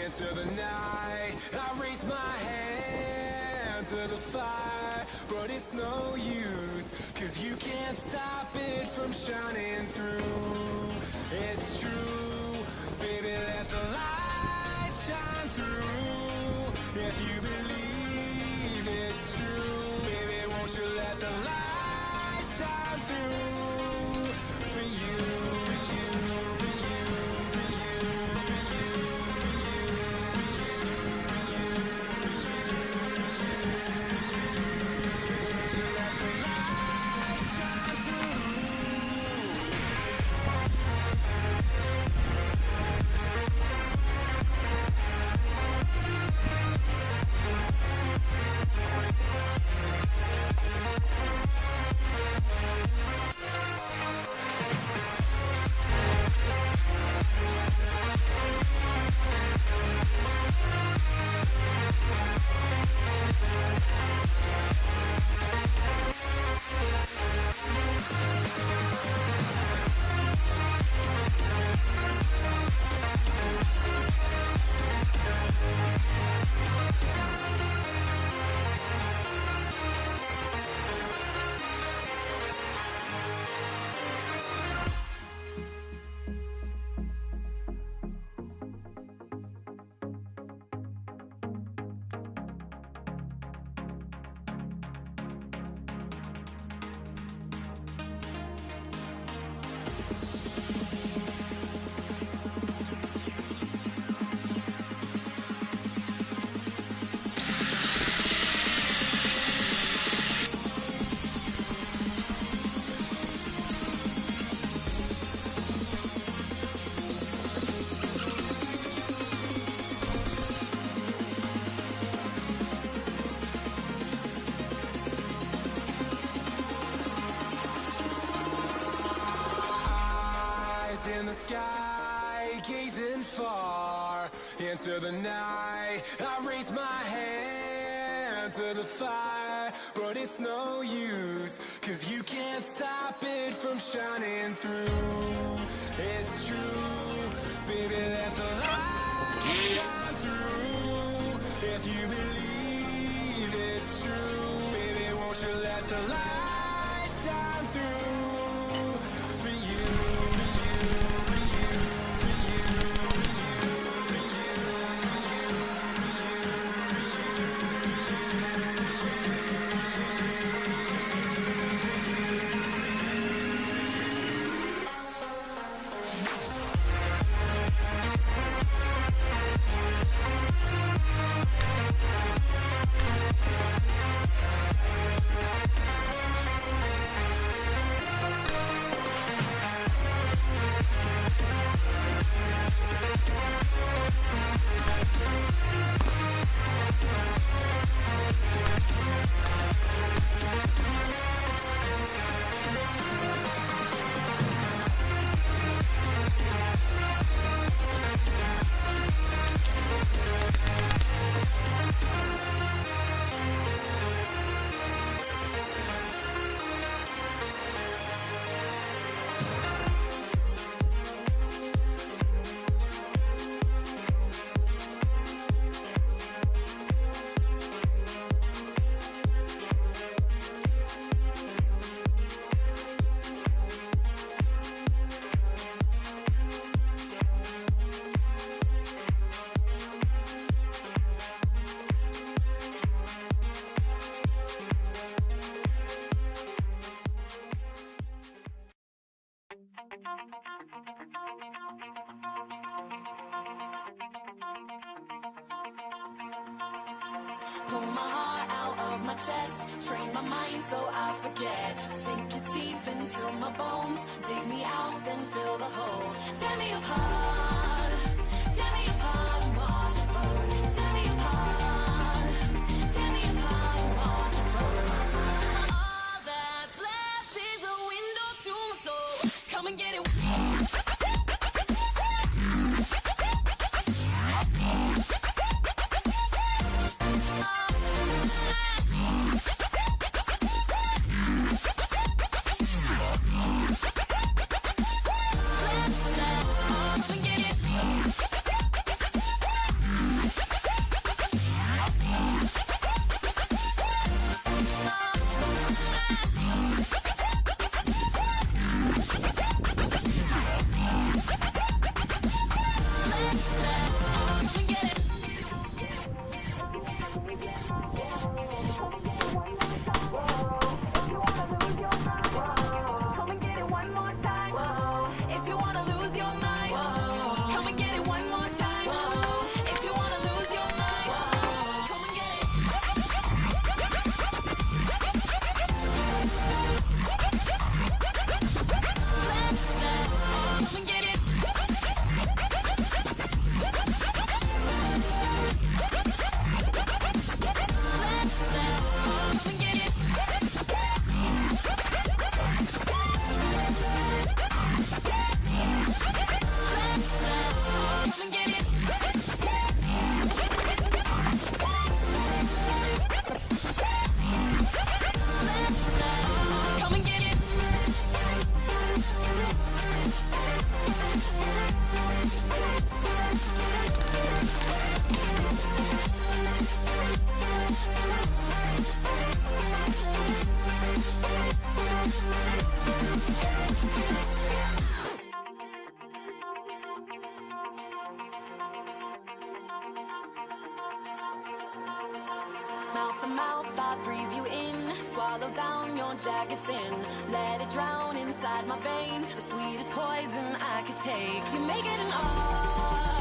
into the night. I raise my hand to the fire, but it's no use, 'cause you can't stop it from shining through. It's true, baby, let the light shine through. If you believe it's true, baby, won't you let the light shine through for you, for you, for you, for you, for you, for you, for you, won't you let the light shine through? In the sky, gazing far into the night. I raise my hand to the fire, but it's no use, 'cause you can't stop it from shining through. It's true, baby, let the light shine through. If you believe it's true, baby, won't you let the light shine through for you, for you, for you, for you, for you, for you, for you, Pull my heart out of my chest, train my mind so I forget. Sink your teeth into my bones, dig me out, then fill the hole. Tear me apart, and watch it burn. Tear me apart, and watch it burn. All that's left is a window to my soul. Come and get it. Come and get it. to mouth, I breathe you in. Swallow down your jagged sin. Let it drown inside my veins. The sweetest poison I could take. You make it an art.